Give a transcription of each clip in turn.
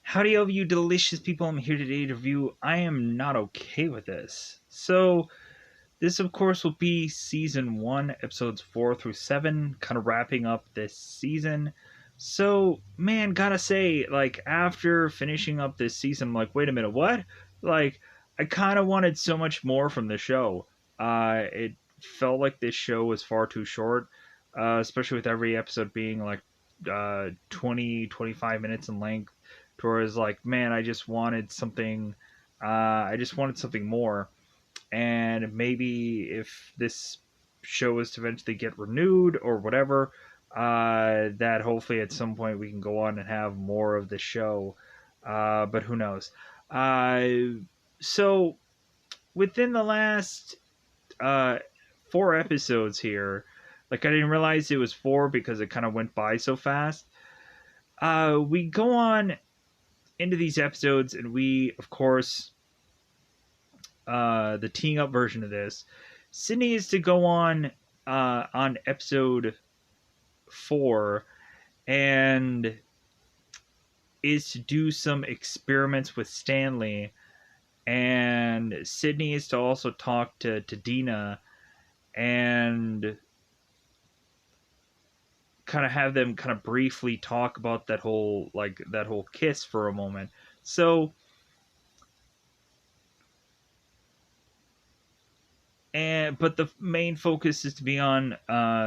Howdy, all of you delicious people. I'm here today to review I Am Not Okay With This. So, this, of course, will be season 1, episodes 4 through 7, kind of wrapping up this season. So, man, gotta say, like, after finishing up this season, I'm like, wait a minute, what? Like, I kind of wanted so much more from the show. It felt like this show was far too short, especially with every episode being like 20, 25 minutes in length. Towards like, man, I just wanted something more. And maybe if this show is to eventually get renewed or whatever, that hopefully at some point we can go on and have more of the show. But who knows? So within the last uh, 4 episodes here, like I didn't realize it was four because it kind of went by so fast. We go on into these episodes, and we, of course, the teeing up version of this, Sydney is to go on episode 4 and is to do some experiments with Stanley, and Sydney is to also talk to Dina and kind of have them kind of briefly talk about that whole kiss for a moment. So but the main focus is to be on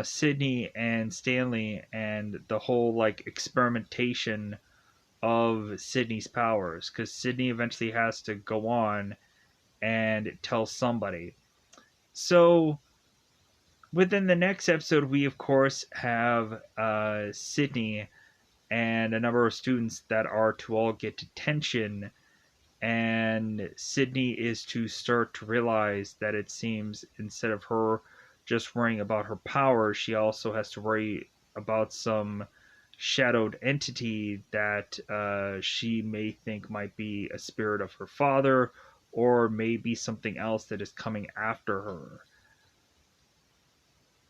Sydney and Stanley and the whole like experimentation of Sydney's powers, because Sydney eventually has to go on and tell somebody. So within the next episode, we of course have Sydney and a number of students that are to all get detention, and Sydney is to start to realize that it seems instead of her just worrying about her power, she also has to worry about some shadowed entity that she may think might be a spirit of her father, or maybe something else that is coming after her.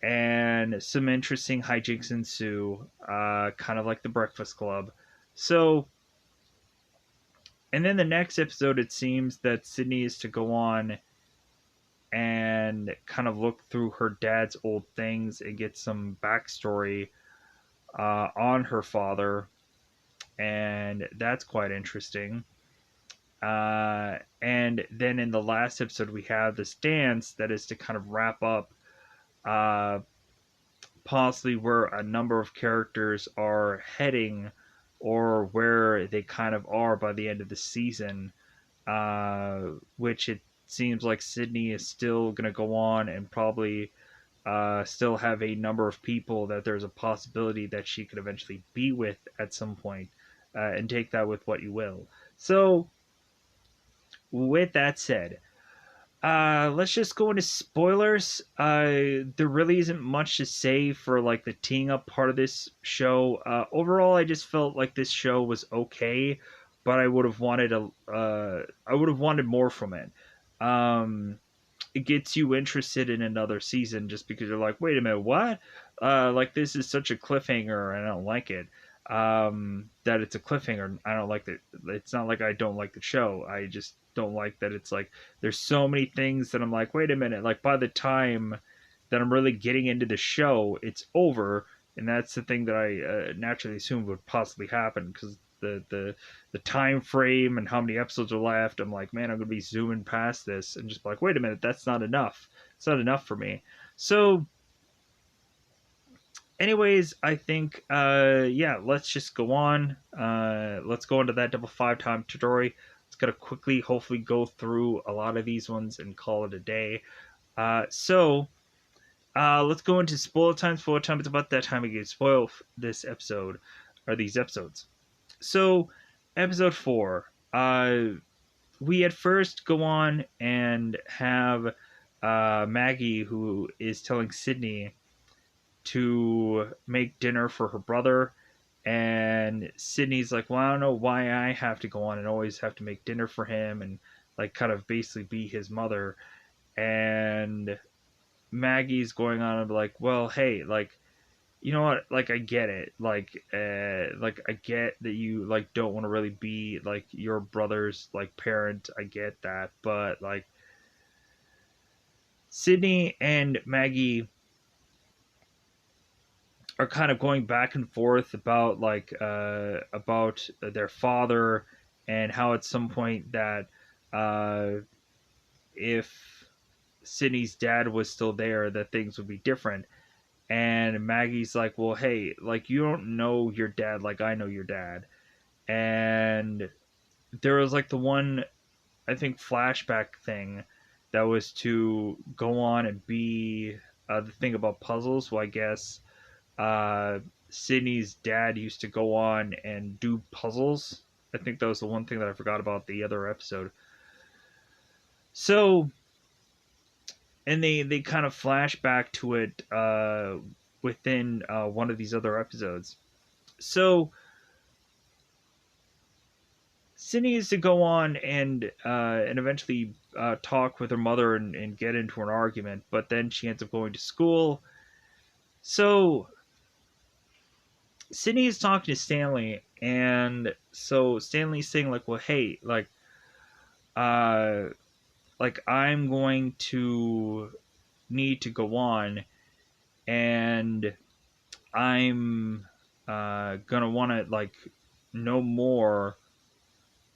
And some interesting hijinks ensue, kind of like the Breakfast Club. So, and then the next episode, it seems that Sydney is to go on and kind of look through her dad's old things and get some backstory on her father, and that's quite interesting. And then in the last episode, we have this dance that is to kind of wrap up uh, possibly where a number of characters are heading or where they kind of are by the end of the season, which it seems like Sydney is still going to go on and probably still have a number of people that there's a possibility that she could eventually be with at some point, and take that with what you will. So, with that said, let's just go into spoilers. There really isn't much to say for like the teeing up part of this show. Overall, I just felt like this show was okay, but I would have wanted more from it. It gets you interested in another season just because you're like, wait a minute, what? Like this is such a cliffhanger, and I don't like it. That it's a cliffhanger. I don't like that. It's not like I don't like the show. I just don't like that it's like there's so many things that I'm like, wait a minute. Like by the time that I'm really getting into the show, it's over, and that's the thing that I naturally assumed would possibly happen because the time frame and how many episodes are left. I'm like, man, I'm gonna be zooming past this and just be like, wait a minute, that's not enough. It's not enough for me. So anyways, I think yeah, let's just go on. Let's go into that double five time tutorial. It's gonna quickly hopefully go through a lot of these ones and call it a day. Let's go into spoiler time. Spoiler time. It's about that time we get spoil this episode or these episodes. So episode 4, we at first go on and have Maggie, who is telling Sydney to make dinner for her brother. And Sydney's like, well, I don't know why I have to go on and always have to make dinner for him and like kind of basically be his mother. And Maggie's going on and be like, well, hey, like you know what, like I get it, like I get that you like don't want to really be like your brother's like parent. I get that, but like Sydney and Maggie are kind of going back and forth about their father, and how at some point that uh if Sydney's dad was still there, that things would be different. And Maggie's like, well, hey, like you don't know your dad like I know your dad. And there was like the one, I think, flashback thing that was to go on and be the thing about puzzles. Well, I guess uh, Sydney's dad used to go on and do puzzles. I think that was the one thing that I forgot about the other episode. So, and they kind of flash back to it within one of these other episodes. So Sydney is to go on and eventually talk with her mother and get into an argument, but then she ends up going to school. So Sydney is talking to Stanley, and so Stanley's saying like, "Well, hey, uh, like I'm going to need to go on, and I'm gonna want to like know more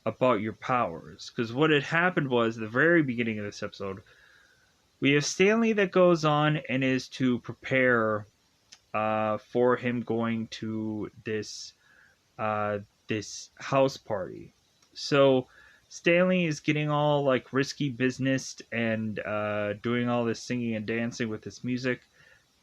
about your powers." Because what had happened was, the very beginning of this episode, we have Stanley that goes on and is to prepare for him going to uh, this house party. So Stanley is getting all like risky business and doing all this singing and dancing with his music,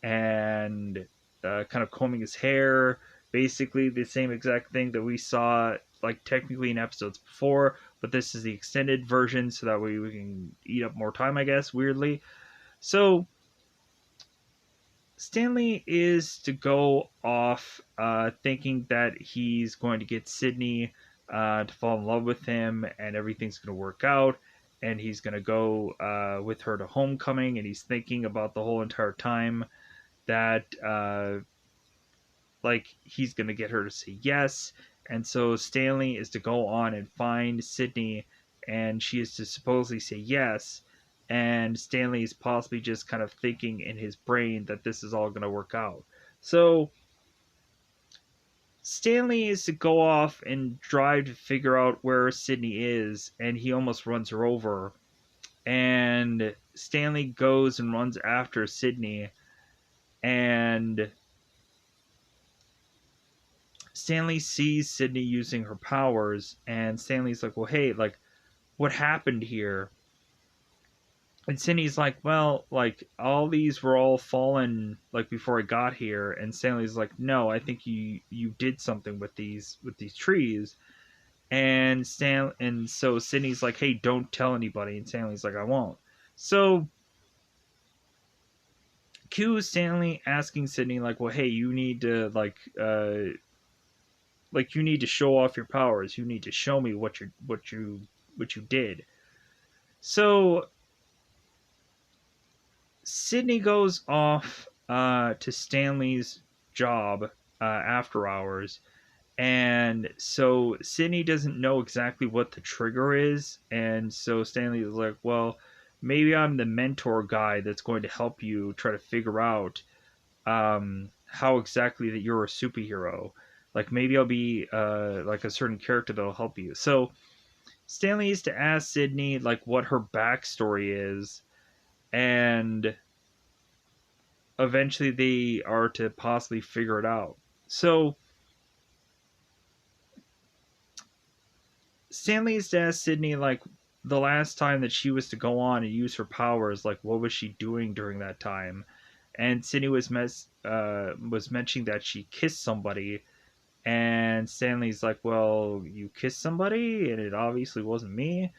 and kind of combing his hair. Basically, the same exact thing that we saw like technically in episodes before, but this is the extended version, so that way we can eat up more time, I guess. Weirdly, so Stanley is to go off thinking that he's going to get Sydney to fall in love with him, and everything's going to work out, and he's going to go with her to homecoming, and he's thinking about the whole entire time that like he's going to get her to say yes. And so Stanley is to go on and find Sydney, and she is to supposedly say yes. And Stanley is possibly just kind of thinking in his brain that this is all going to work out. So Stanley is to go off and drive to figure out where Sydney is, and he almost runs her over. And Stanley goes and runs after Sydney, and Stanley sees Sydney using her powers, and Stanley's like, well, hey, like, what happened here? And Sydney's like, well, like, all these were all fallen, like, before I got here. And Stanley's like, no, I think you did something with these trees. And so Sydney's like, hey, don't tell anybody. And Stanley's like, I won't. So cue Stanley asking Sydney, like, well, hey, you need to, like you need to show off your powers. You need to show me what you did. So Sydney goes off to Stanley's job after hours, and so Sydney doesn't know exactly what the trigger is, and so Stanley is like, well, maybe I'm the mentor guy that's going to help you try to figure out how exactly that you're a superhero. Like maybe I'll be like a certain character that'll help you. So Stanley used to ask Sydney like what her backstory is, and eventually they are to possibly figure it out. So Stanley used to ask Sydney like the last time that she was to go on and use her powers, like what was she doing during that time? And Sydney was mentioning that she kissed somebody, and Stanley's like, well, you kissed somebody and it obviously wasn't me.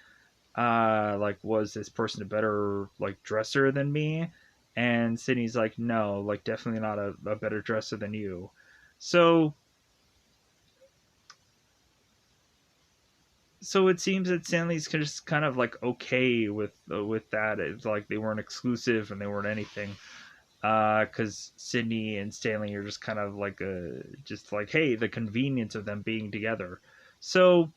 Like, was this person a better like dresser than me? And Sydney's like, no, like definitely not a better dresser than you. So so it seems that Stanley's just kind of like okay with that. It's like they weren't exclusive and they weren't anything. because Sydney and Stanley are just kind of like just like, hey, the convenience of them being together. So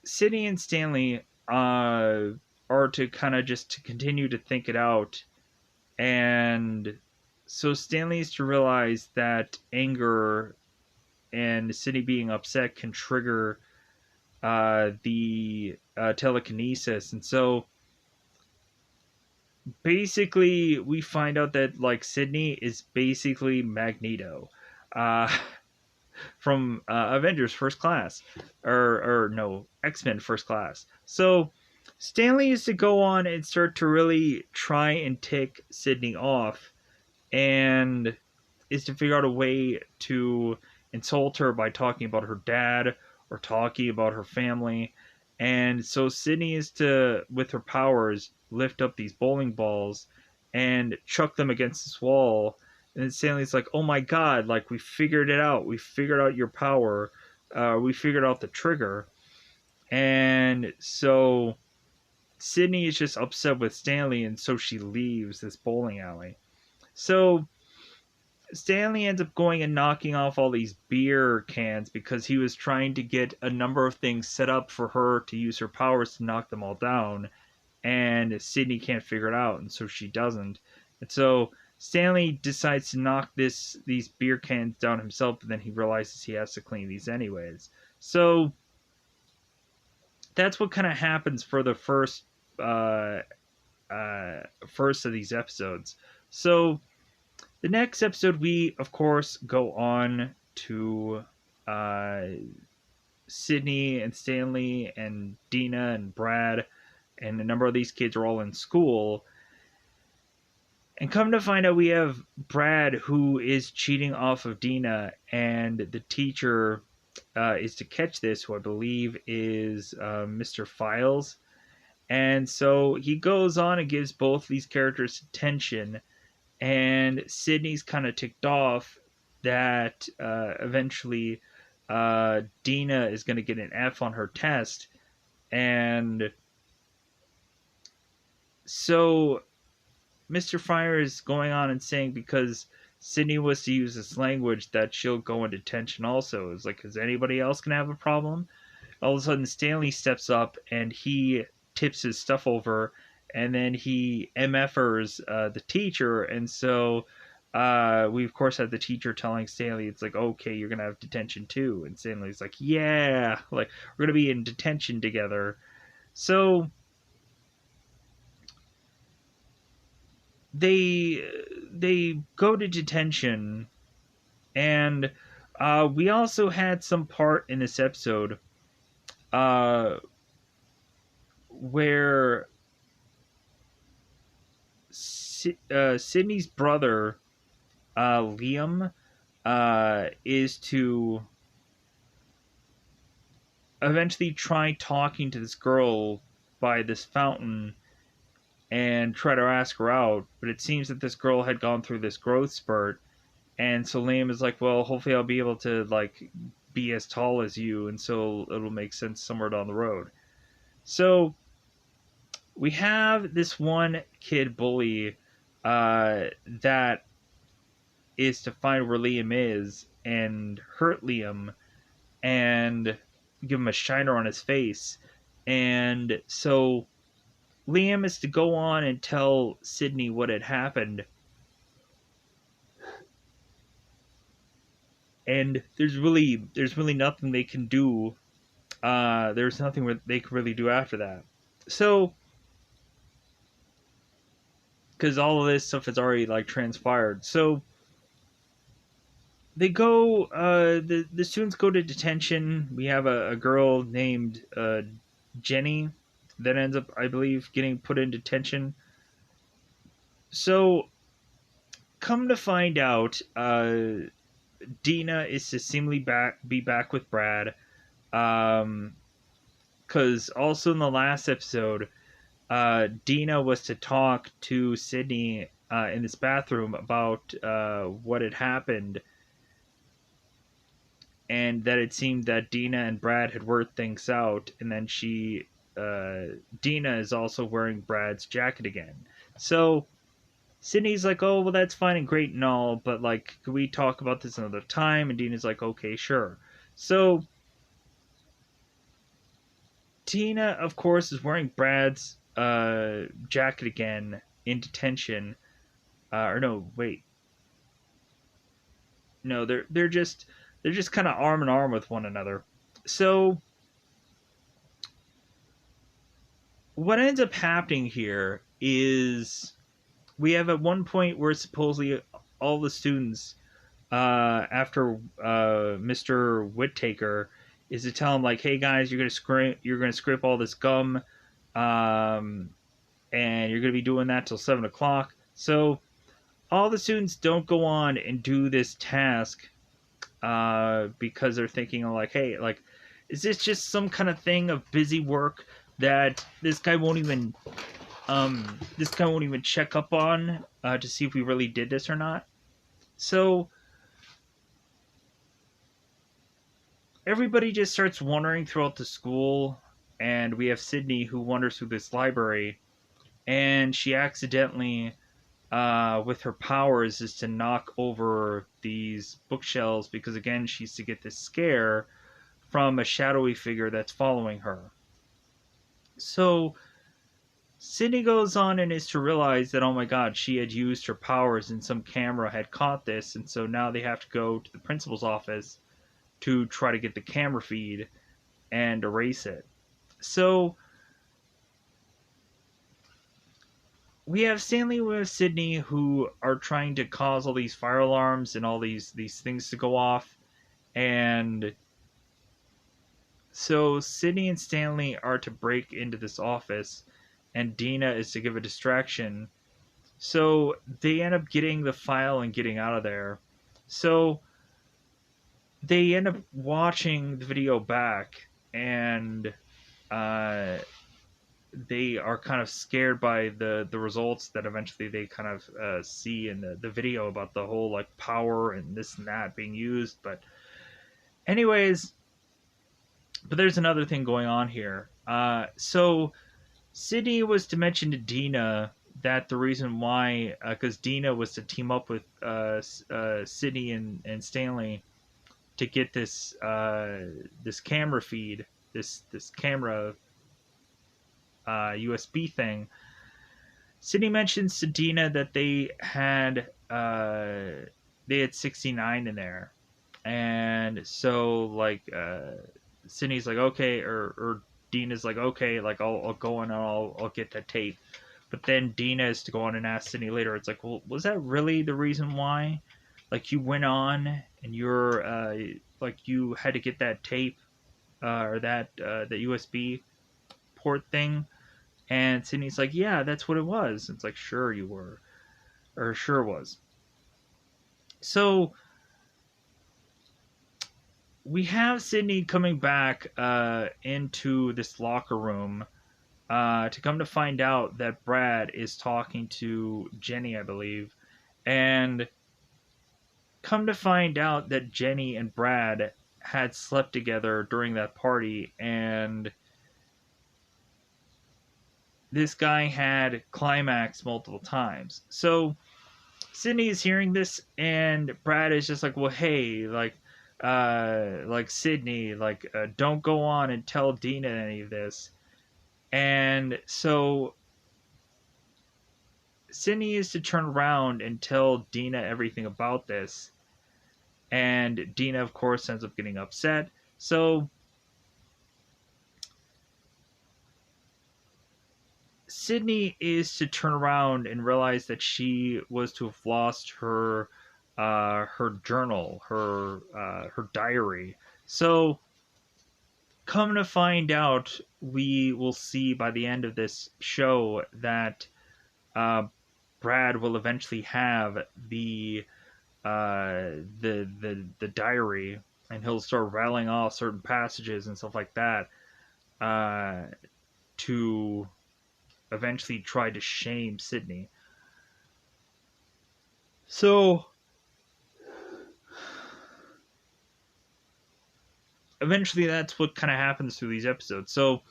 Sydney and Stanley are to kind of just to continue to think it out, and so Stanley is to realize that anger and Sydney being upset can trigger the telekinesis, and so basically we find out that like Sydney is basically Magneto uh, from Avengers First Class, or no, X-Men First Class. So Stanley is to go on and start to really try and tick Sydney off, and is to figure out a way to insult her by talking about her dad or talking about her family. And so Sydney is to, with her powers, lift up these bowling balls and chuck them against this wall. And then Stanley's like, "Oh my god! Like we figured it out. We figured out your power. We figured out the trigger." And so Sydney is just upset with Stanley, and so she leaves this bowling alley. So Stanley ends up going and knocking off all these beer cans because he was trying to get a number of things set up for her to use her powers to knock them all down. And Sydney can't figure it out, and so she doesn't. And so Stanley decides to knock these beer cans down himself, but then he realizes he has to clean these anyways. So that's what kind of happens for the first of these episodes. So the next episode, we of course go on to uh, Sydney and Stanley and Dina and Brad, and a number of these kids are all in school. And come to find out, we have Brad who is cheating off of Dina, and the teacher is to catch this, who I believe is Mr. Files. And so he goes on and gives both these characters attention, and Sydney's kind of ticked off that eventually Dina is going to get an F on her test, and so Mr. Fire is going on and saying because Sydney was to use this language that she'll go into detention also. It's like, is anybody else going to have a problem? All of a sudden, Stanley steps up and he tips his stuff over, and then he MFers the teacher, and so we of course have the teacher telling Stanley, it's like, okay, you're gonna have detention too, and Stanley's like, yeah, like we're gonna be in detention together. So they go to detention, and we also had some part in this episode uh, where Sydney's brother Liam is to eventually try talking to this girl by this fountain and try to ask her out, but it seems that this girl had gone through this growth spurt, and so Liam is like, well, hopefully I'll be able to like be as tall as you, and so it'll make sense somewhere down the road. So we have this one kid bully that is to find where Liam is and hurt Liam and give him a shiner on his face. And so Liam is to go on and tell Sydney what had happened. And there's really nothing they can do. There's nothing they can really do after that. So, because all of this stuff has already like transpired. So they go. The students go to detention. We have a girl named Jenny that ends up, I believe, getting put in detention. So, come to find out, Dina is to seemingly be back with Brad. Because also in the last episode, Dina was to talk to Sydney in this bathroom about what had happened, and that it seemed that Dina and Brad had worked things out, and then Dina is also wearing Brad's jacket again. So Sydney's like, oh, well, that's fine and great and all, but like, can we talk about this another time? And Dina's like, okay, sure. So Tina, of course, is wearing Brad's jacket again in detention. Or no, wait, no, they're just kind of arm in arm with one another. So what ends up happening here is we have at one point where supposedly all the students, after Mr. Whittaker, is to tell him like, "Hey guys, you're gonna scrape all this gum, um, and you're gonna be doing that till 7 o'clock." So all the students don't go on and do this task because they're thinking like, "Hey, like, is this just some kind of thing of busy work that this guy won't even check up on to see if we really did this or not?" So everybody just starts wandering throughout the school, and we have Sydney who wanders through this library, and she accidentally, with her powers, is to knock over these bookshelves because, again, she's to get this scare from a shadowy figure that's following her. So Sydney goes on and is to realize that, oh my god, she had used her powers and some camera had caught this, and so now they have to go to the principal's office to try to get the camera feed and erase it. So we have Stanley with Sydney who are trying to cause all these fire alarms and all these things to go off, and so Sydney and Stanley are to break into this office, and Dina is to give a distraction. So they end up getting the file and getting out of there. So they end up watching the video back, and uh, they are kind of scared by the results that eventually they kind of see in the video about the whole like power and this and that being used. But anyways, but there's another thing going on here. So Sydney was to mention to Dina that the reason why, because Dina was to team up with Sydney and Stanley to get this camera feed, this camera USB thing. Sydney mentions to Dina that they had 69 in there, and so like Sydney's like, okay, or Dina's like, okay, like I'll go in and I'll get that tape. But then Dina is to go on and ask Sydney later. It's like, well, was that really the reason why? Like you went on and you're like you had to get that tape or that USB port thing. And Sydney's like, yeah, that's what it was. It's like, sure you were, or sure was. So we have Sydney coming back into this locker room to come to find out that Brad is talking to Jenny, I believe, and come to find out that Jenny and Brad had slept together during that party, and this guy had climaxed multiple times. So Sydney is hearing this, and Brad is just like, "Well, hey, like Sydney, like, don't go on and tell Dina any of this." And so Sydney is to turn around and tell Dina everything about this, and Dina, of course, ends up getting upset. So Sydney is to turn around and realize that she was to have lost her journal, her diary. So come to find out, we will see by the end of this show that uh, Brad will eventually have the diary, and he'll start rattling off certain passages and stuff like that uh, to eventually try to shame Sydney. So eventually, that's what kind of happens through these episodes. So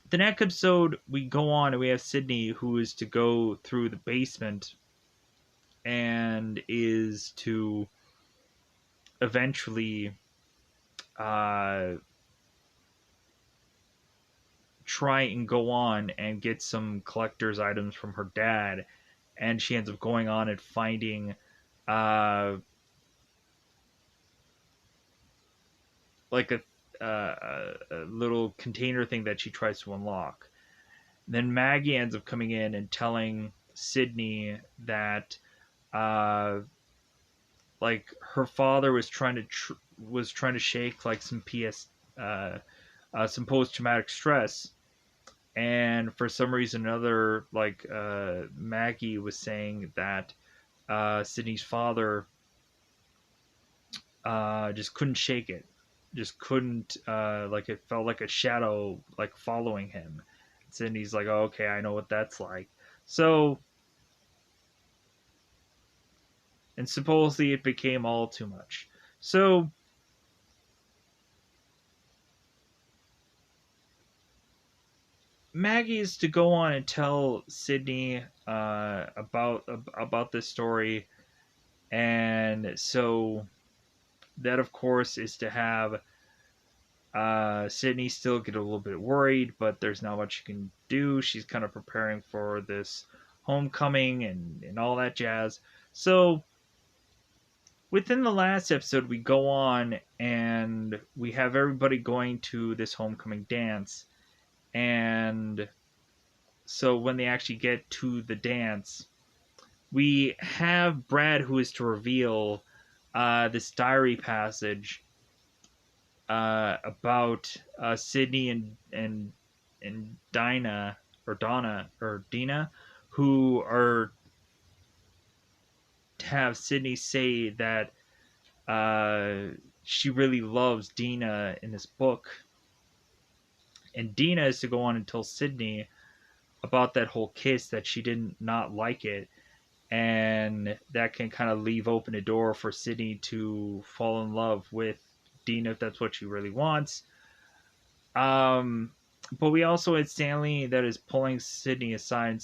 The next episode, we go on and we have Sydney, who is to go through the basement and is to eventually try and go on and get some collector's items from her dad. And she ends up going on and finding uh, like a little container thing that she tries to unlock. Then Maggie ends up coming in and telling Sydney that like her father was trying to shake like some post traumatic stress, and for some reason or another, like Maggie was saying that Sydney's father just couldn't shake it, just couldn't like it felt like a shadow like following him. Sydney's like, oh, okay, I know what that's like. So, and supposedly it became all too much. So Maggie is to go on and tell Sydney about this story, and so that of course is to have Sydney still get a little bit worried, but there's not much she can do. She's kind of preparing for this homecoming and all that jazz. So within the last episode, we go on and we have everybody going to this homecoming dance, and so when they actually get to the dance, we have Brad, who is to reveal this diary passage about Sydney and Dinah or Donna or Dina, who are to have Sydney say that she really loves Dina in this book, and Dina is to go on and tell Sydney about that whole kiss, that she didn't not like it, and that can kind of leave open a door for Sydney to fall in love with Dina if that's what she really wants. Um, but we also had Stanley that is pulling Sydney aside and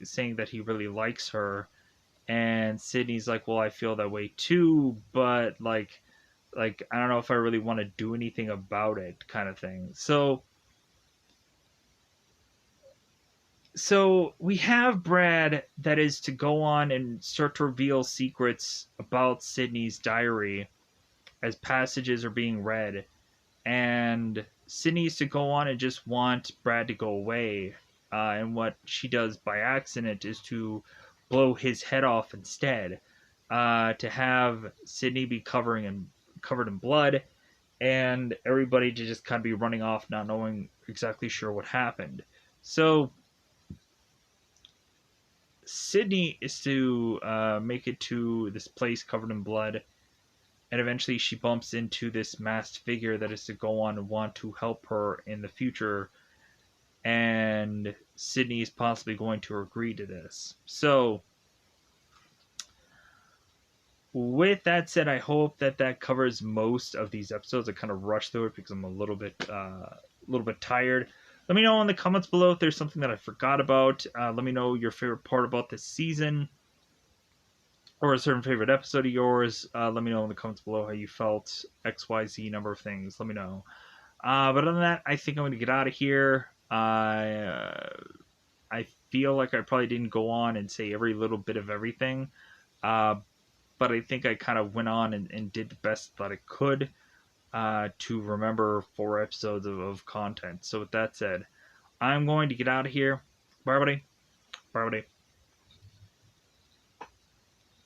saying that he really likes her, and Sydney's like, "Well, I feel that way too, but like I don't know if I really want to do anything about it," kind of thing. So we have Brad that is to go on and start to reveal secrets about Sydney's diary as passages are being read, and Sydney is to go on and just want Brad to go away. And what she does by accident is to blow his head off instead, to have Sydney be covered in blood, and everybody to just kind of be running off, not knowing exactly sure what happened. So Sydney is to make it to this place covered in blood, and eventually she bumps into this masked figure that is to go on and want to help her in the future, and Sydney is possibly going to agree to this. So, with that said, I hope that that covers most of these episodes. I kind of rushed through it because I'm a little bit tired. Let me know in the comments below if there's something that I forgot about. Let me know your favorite part about this season, or a certain favorite episode of yours. Let me know in the comments below how you felt. XYZ number of things. Let me know. But other than that, I think I'm going to get out of here. I feel like I probably didn't go on and say every little bit of everything. But I think I kind of went on and did the best that I could to remember 4 episodes of content. So with that said, I'm going to get out of here. Bye, everybody. Bye, everybody.